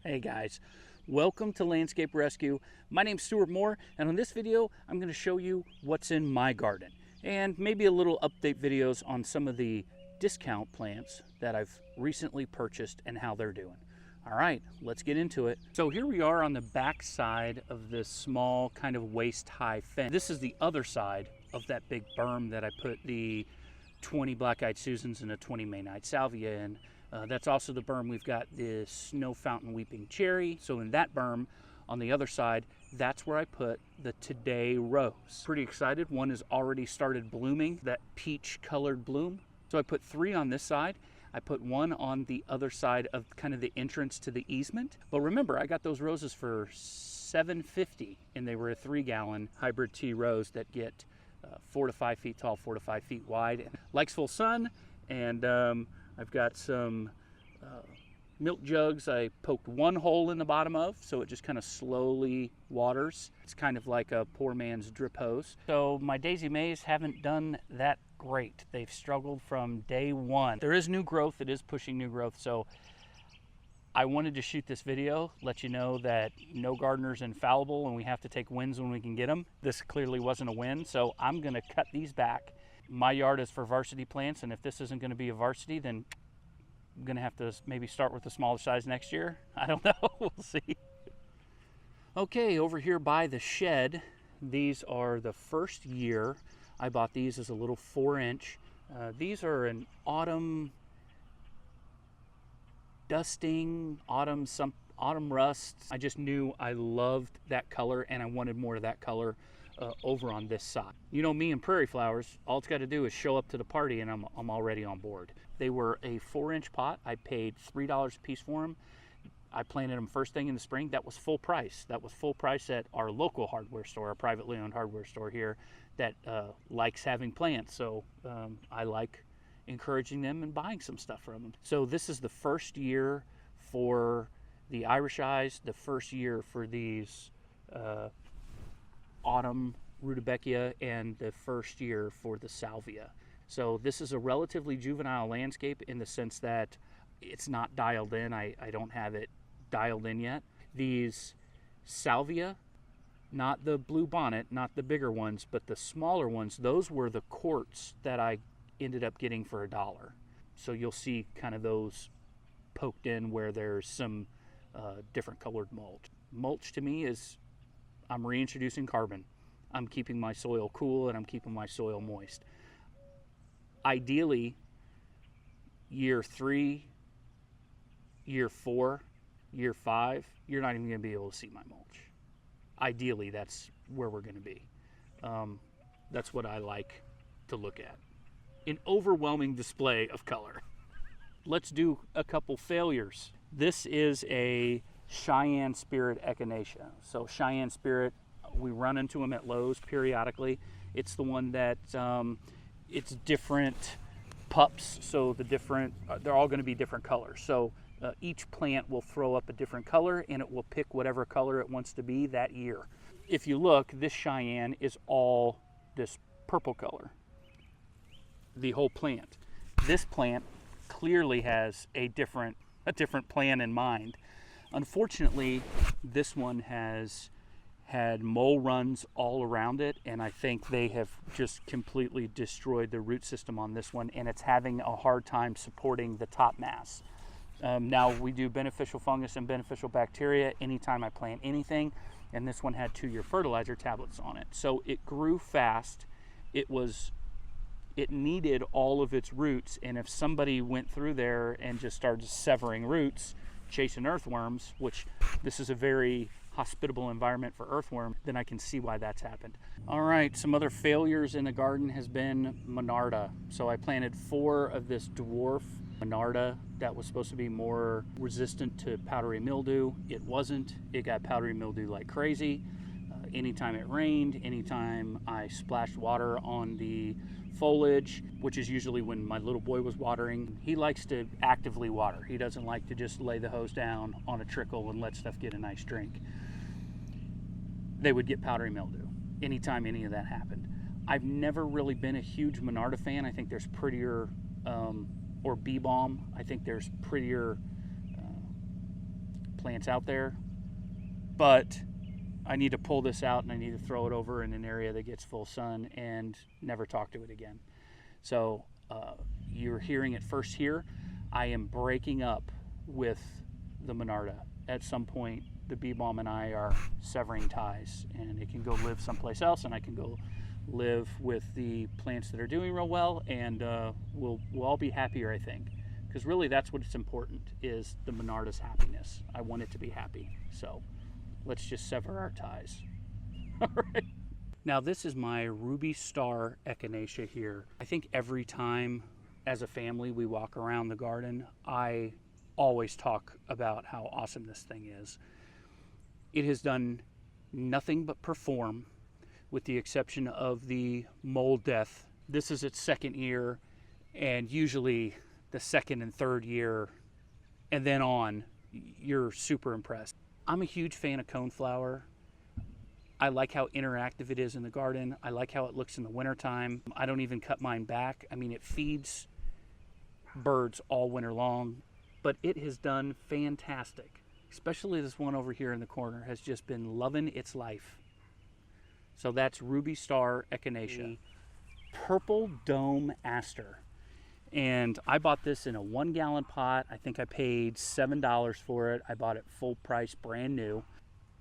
Hey guys, welcome to Landscape Rescue. My name's Stuart Moore, and on this video I'm going to show you what's in my garden and maybe a little update videos on some of the discount plants that I've recently purchased and how they're doing. All right, let's get into it. So here we are on the back side of this small kind of waist-high fence. This is the other side of that big berm that I put the 20 black-eyed Susans and a 20 Maynight salvia in. That's also the berm we've got the snow fountain weeping cherry. So in that berm on the other side, that's where I put the Today rose. Pretty excited. One has already started blooming, that peach colored bloom. So I put 3 on this side. I put 1 on the other side of kind of the entrance to the easement. But remember, I got those roses for $7.50, and they were a 3-gallon hybrid tea rose that get 4 to 5 feet tall, 4 to 5 feet wide. Likes full sun, and I've got some milk jugs I poked 1 hole in the bottom of, so it just kind of slowly waters. It's kind of like a poor man's drip hose. So my Daisy Mays haven't done that great. They've struggled from day one. There is new growth. It is pushing new growth, so I wanted to shoot this video, let you know that no gardener's infallible and we have to take wins when we can get them. This clearly wasn't a win, so I'm going to cut these back. My yard is for varsity plants, and if this isn't going to be a varsity, then I'm going to have to maybe start with the smaller size next year. I don't know. We'll see. Okay, over here by the shed, these are the first year I bought these as a little 4-inch. These are an autumn dusting, autumn rust. I just knew I loved that color and I wanted more of that color over on this side. You know me and prairie flowers, all it's got to do is show up to the party and I'm already on board. They were a 4-inch pot. I paid $3 a piece for them. I planted them first thing in the spring. That was full price. That was full price at our local hardware store, our privately owned hardware store here that likes having plants. So I like encouraging them and buying some stuff from them. So this is the first year for the Irish Eyes, the first year for these autumn Rudibeckia, and the first year for the salvia. So this is a relatively juvenile landscape in the sense that it's not dialed in. I don't have it dialed in yet. These salvia, not the blue bonnet, not the bigger ones, but the smaller ones, those were the quarts that I ended up getting for $1. So you'll see kind of those poked in where there's some different colored mulch. Mulch to me is, I'm reintroducing carbon. I'm keeping my soil cool and I'm keeping my soil moist. Ideally, year 3, year 4, year 5, you're not even going to be able to see my mulch. Ideally, that's where we're going to be. That's what I like to look at. An overwhelming display of color. Let's do a couple failures. This is a Cheyenne Spirit echinacea. So Cheyenne Spirit, we run into them at Lowe's periodically. It's the one that it's different pups, so they're all going to be different colors. So each plant will throw up a different color and it will pick whatever color it wants to be that year. If you look, this Cheyenne is all this purple color, the whole plant. This plant clearly has a different plan in mind. Unfortunately, this one has had mole runs all around it, and I think they have just completely destroyed the root system on this one, and it's having a hard time supporting the top mass. Now we do beneficial fungus and beneficial bacteria anytime I plant anything, and this one had 2-year fertilizer tablets on it. So it grew fast. It needed all of its roots, and if somebody went through there and just started severing roots, chasing earthworms, which this is a very hospitable environment for earthworm, then I can see why that's happened. All right, some other failures in the garden has been Monarda. So I planted 4 of this dwarf Monarda that was supposed to be more resistant to powdery mildew. It wasn't. It got powdery mildew like crazy. Anytime it rained, anytime I splashed water on the foliage, which is usually when my little boy was watering. He likes to actively water. He doesn't like to just lay the hose down on a trickle and let stuff get a nice drink. They would get powdery mildew anytime any of that happened. I've never really been a huge Monarda fan. I think there's prettier, or Bee Balm, I think there's prettier plants out there, but I need to pull this out and I need to throw it over in an area that gets full sun and never talk to it again. So you're hearing it first here. I am breaking up with the Monarda. At some point, the Bee Balm and I are severing ties, and it can go live someplace else, and I can go live with the plants that are doing real well, and we'll all be happier, I think. Because really that's what's important, is the Monarda's happiness. I want it to be happy. So let's just sever our ties. All right. Now this is my Ruby Star Echinacea here. I think every time as a family we walk around the garden, I always talk about how awesome this thing is. It has done nothing but perform, with the exception of the mold death. This is its second year, and usually the second and third year and then on, you're super impressed. I'm a huge fan of coneflower. I like how interactive it is in the garden. I like how it looks in the wintertime. I don't even cut mine back. I mean, it feeds birds all winter long, but it has done fantastic. Especially this one over here in the corner has just been loving its life. So that's Ruby Star Echinacea. Purple Dome Aster. And I bought this in a 1 gallon pot. I think I paid $7 for it. I bought it full price, brand new.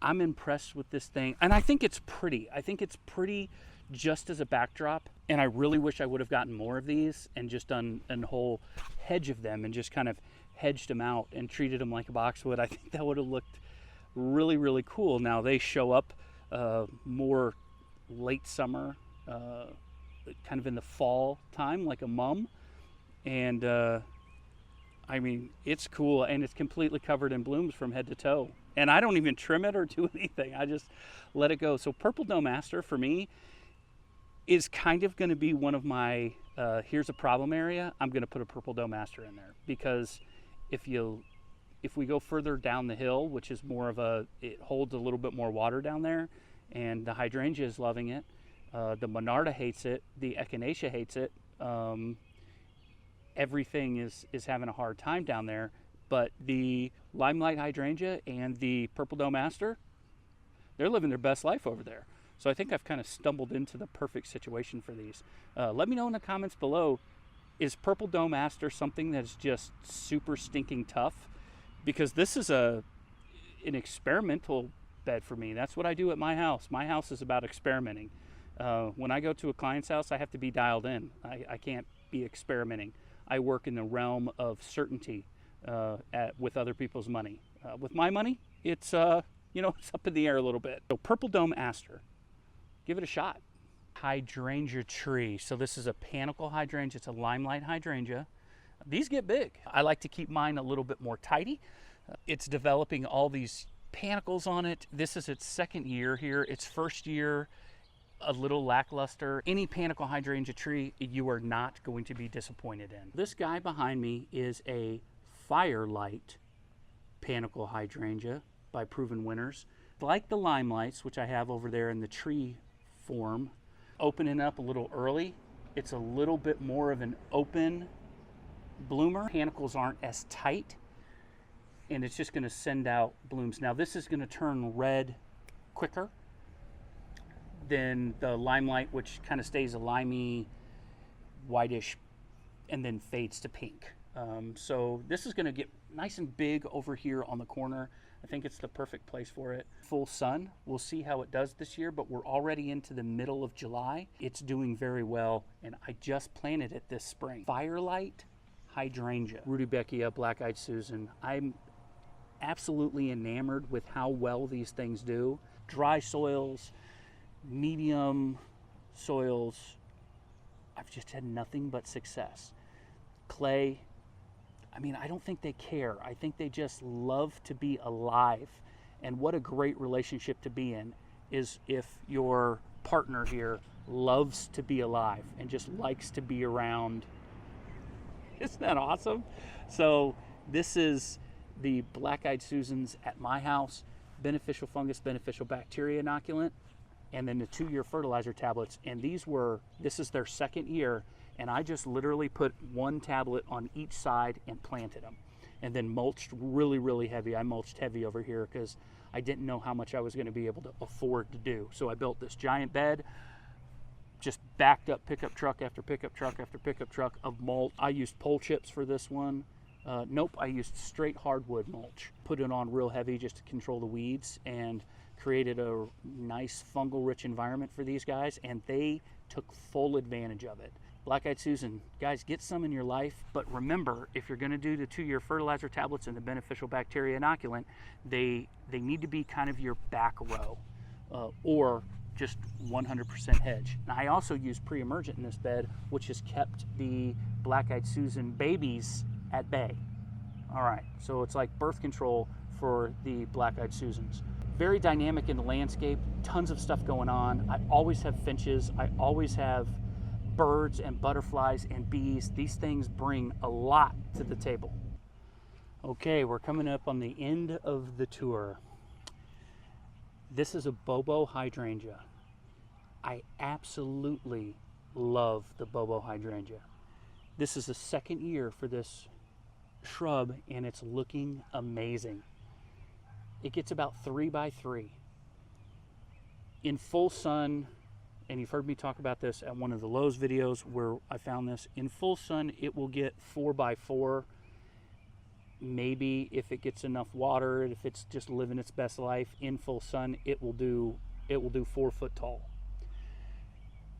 I'm impressed with this thing. And I think it's pretty. I think it's pretty just as a backdrop. And I really wish I would have gotten more of these and just done a whole hedge of them and just kind of hedged them out and treated them like a boxwood. I think that would have looked really, really cool. Now they show up more late summer, kind of in the fall time, like a mum. And I mean, it's cool, and it's completely covered in blooms from head to toe. And I don't even trim it or do anything. I just let it go. So Purple Dome Aster for me is kind of going to be one of my, here's a problem area. I'm going to put a Purple Dome Aster in there, because if we go further down the hill, which is more of it holds a little bit more water down there, and the hydrangea is loving it. The Monarda hates it. The Echinacea hates it. Everything is having a hard time down there, but the Limelight Hydrangea and the Purple Dome Aster, they're living their best life over there. So I think I've kind of stumbled into the perfect situation for these. Let me know in the comments below, is Purple Dome Aster something that's just super stinking tough? Because this is an experimental bed for me. That's what I do at my house. My house is about experimenting. When I go to a client's house, I have to be dialed in. I can't be experimenting. I work in the realm of certainty with other people's money. With my money, it's it's up in the air a little bit. So Purple Dome Aster, give it a shot. Hydrangea tree. So this is a panicle hydrangea. It's a Limelight Hydrangea. These get big. I like to keep mine a little bit more tidy. It's developing all these panicles on it. This is its second year here. Its first year, a little lackluster. Any panicle hydrangea tree, you are not going to be disappointed in. This guy behind me is a Firelight Panicle Hydrangea by Proven Winners. Like the Limelights, which I have over there in the tree form, opening up a little early. It's a little bit more of an open bloomer. Panicles aren't as tight, and it's just going to send out blooms. Now this is going to turn red quicker than the Limelight, which kind of stays a limey, whitish, and then fades to pink. So this is going to get nice and big over here on the corner. I think it's the perfect place for it. Full sun. We'll see how it does this year, but we're already into the middle of July. It's doing very well, and I just planted it this spring. Firelight Hydrangea, Rudibeckia, Black-Eyed Susan. I'm absolutely enamored with how well these things do. Dry soils, medium soils, I've just had nothing but success. Clay, I mean, I don't think they care. I think they just love to be alive. And what a great relationship to be in is if your partner here loves to be alive and just likes to be around. Isn't that awesome? So this is the Black-Eyed Susans at my house, beneficial fungus, beneficial bacteria inoculant, and then the 2-year fertilizer tablets. And this is their second year, and I just literally put 1 tablet on each side and planted them. and then mulched really heavy. I mulched heavy over here because I didn't know how much I was going to be able to afford to do. So I built this giant bed, just backed up pickup truck after pickup truck after pickup truck of mulch. I used pole chips for this one. Nope, I used straight hardwood mulch. Put it on real heavy just to control the weeds, and created a nice fungal rich environment for these guys, and they took full advantage of it. Black-eyed Susan, guys, get some in your life, but remember, if you're going to do the 2-year fertilizer tablets and the beneficial bacteria inoculant, they need to be kind of your back row, or just 100% hedge. Now, I also use pre-emergent in this bed, which has kept the Black-eyed Susan babies at bay. All right, so it's like birth control for the Black-eyed Susans. Very dynamic in the landscape, tons of stuff going on. I always have finches, I always have birds and butterflies and bees. These things bring a lot to the table. Okay, we're coming up on the end of the tour. This is a BoBo Hydrangea. I absolutely love the BoBo Hydrangea. This is the second year for this shrub, and it's looking amazing. It gets about 3 by 3 in full sun, and you've heard me talk about this at one of the Lowe's videos where I found this. In full sun, it will get 4 by 4. Maybe if it gets enough water, if it's just living its best life in full sun, it will do 4 foot tall.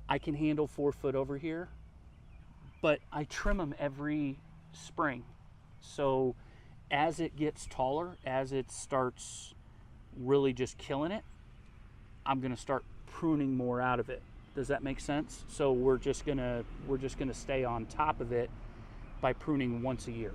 I can handle 4 foot over here, but I trim them every spring. So as it gets taller, as it starts really just killing it, I'm gonna start pruning more out of it. Does that make sense? So we're just gonna stay on top of it by pruning once a year.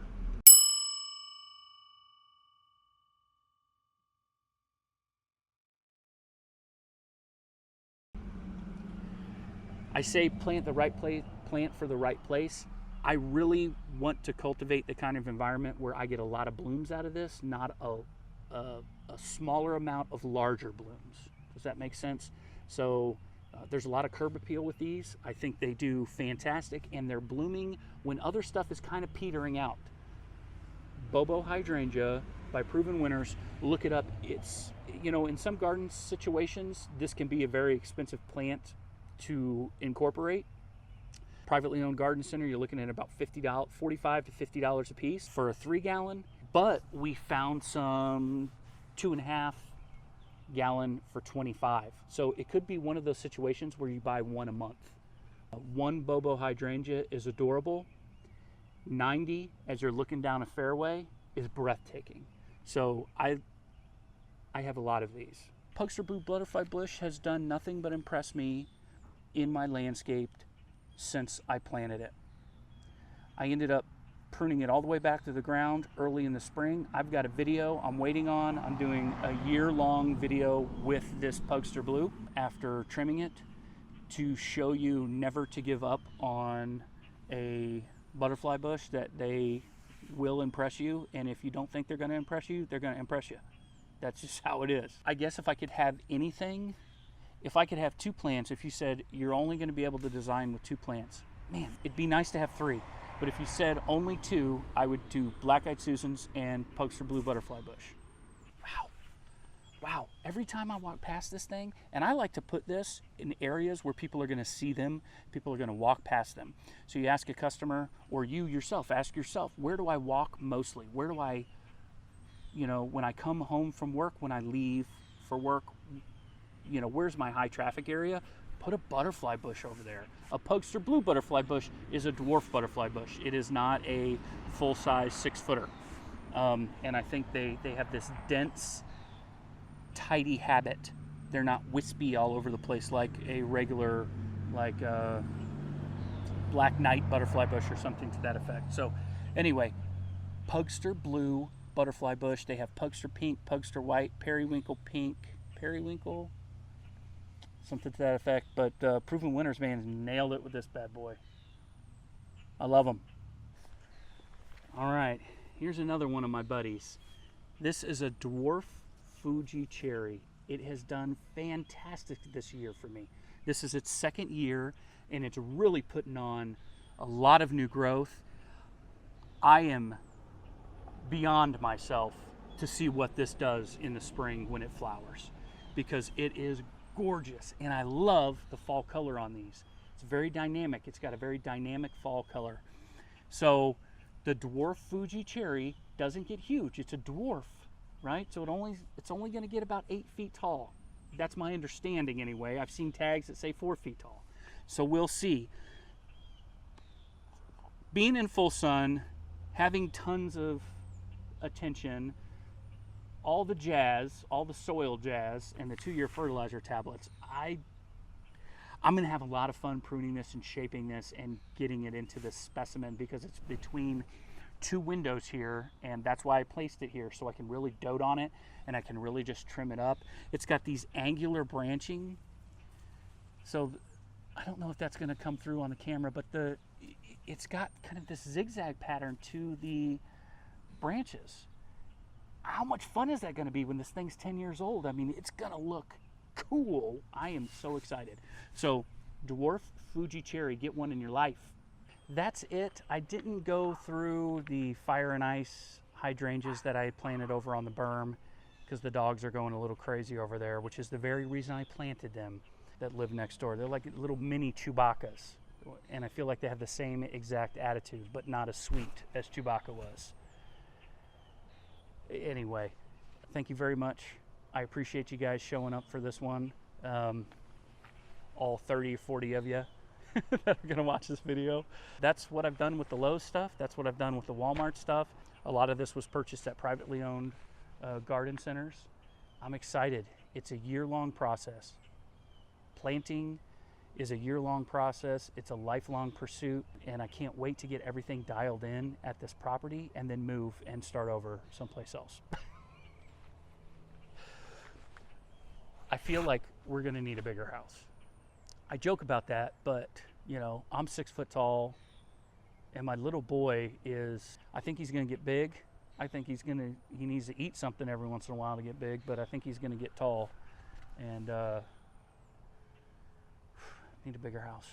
I say plant the right place, plant for the right place. I really want to cultivate the kind of environment where I get a lot of blooms out of this, not a smaller amount of larger blooms. Does that make sense? So there's a lot of curb appeal with these. I think they do fantastic, and they're blooming when other stuff is kind of petering out. BoBo Hydrangea by Proven Winners. Look it up. It's, you know, in some garden situations, this can be a very expensive plant to incorporate. Privately owned garden center, you're looking at about $50, $45 to $50 a piece for a 3-gallon. But we found some 2.5 gallon for $25. So it could be one of those situations where you buy one a month. One BoBo Hydrangea is adorable. 90 as you're looking down a fairway is breathtaking. So I have a lot of these. Pugster Blue Butterfly bush has done nothing but impress me in my landscape since I planted it. I ended up pruning it all the way back to the ground early in the spring. I've got a video I'm waiting on. I'm doing a year-long video with this Pugster Blue after trimming it to show you never to give up on a butterfly bush, that they will impress you, and if you don't think they're going to impress you, they're going to impress you. That's just how it is. I guess if I could have anything, if I could have 2 plants, if you said you're only going to be able to design with 2 plants, man, it'd be nice to have 3. But if you said only 2, I would do Black-eyed Susans and Pugster Blue Butterfly bush. Wow. Wow. Every time I walk past this thing, and I like to put this in areas where people are going to see them, people are going to walk past them. So you ask a customer, or you yourself, ask yourself, where do I walk mostly? Where do I, you know, when I come home from work, when I leave for work, you know, where's my high traffic area? Put a butterfly bush over there. A Pugster Blue Butterfly bush is a dwarf butterfly bush. It is not a full-size 6-footer. And I think they have this dense, tidy habit. They're not wispy all over the place like a regular, like a Black Knight butterfly bush or something to that effect. So anyway, Pugster Blue Butterfly bush. They have Pugster Pink, Pugster White, Periwinkle Pink, Periwinkle, something to that effect. But Proven Winners, man, nailed it with this bad boy. I love them. All right, here's another one of my buddies. This is a dwarf Fuji cherry. It has done fantastic this year for me. This is its 2nd year, and it's really putting on a lot of new growth. I am beyond myself to see what this does in the spring when it flowers, because it is gorgeous, and I love the fall color on these. It's very dynamic. It's got a very dynamic fall color. So the dwarf Fuji cherry doesn't get huge. It's a dwarf, right? So it's only going to get about 8 feet tall. That's my understanding anyway. I've seen tags that say 4 feet tall. So we'll see. Being in full sun, having tons of attention, all the jazz, all the soil jazz, and the 2-year fertilizer tablets, I'm going to have a lot of fun pruning this and shaping this and getting it into this specimen, because it's between 2 windows here, and that's why I placed it here, so I can really dote on it and I can really just trim it up. It's got these angular branching, so I don't know if that's going to come through on the camera, but it's got kind of this zigzag pattern to the branches. How much fun is that going to be when this thing's 10 years old? I mean, it's going to look cool. I am so excited. So dwarf Fuji cherry, get one in your life. That's it. I didn't go through the fire and ice hydrangeas that I planted over on the berm, because the dogs are going a little crazy over there, which is the very reason I planted them, that live next door. They're like little mini Chewbacca's, and I feel like they have the same exact attitude, but not as sweet as Chewbacca was. Anyway, thank you very much. I appreciate you guys showing up for this one. All 30 or 40 of you that are gonna watch this video. That's what I've done with the Lowe's stuff. That's what I've done with the Walmart stuff. A lot of this was purchased at privately owned garden centers. I'm excited. It's a year-long process. Planting is a year-long process. It's a lifelong pursuit, and I can't wait to get everything dialed in at this property and then move and start over someplace else. I feel like we're gonna need a bigger house. I joke about that, but you know, I'm 6 foot tall, and my little boy is, I think he's gonna get big. I think he needs to eat something every once in a while to get big, but I think he's gonna get tall, and need a bigger house.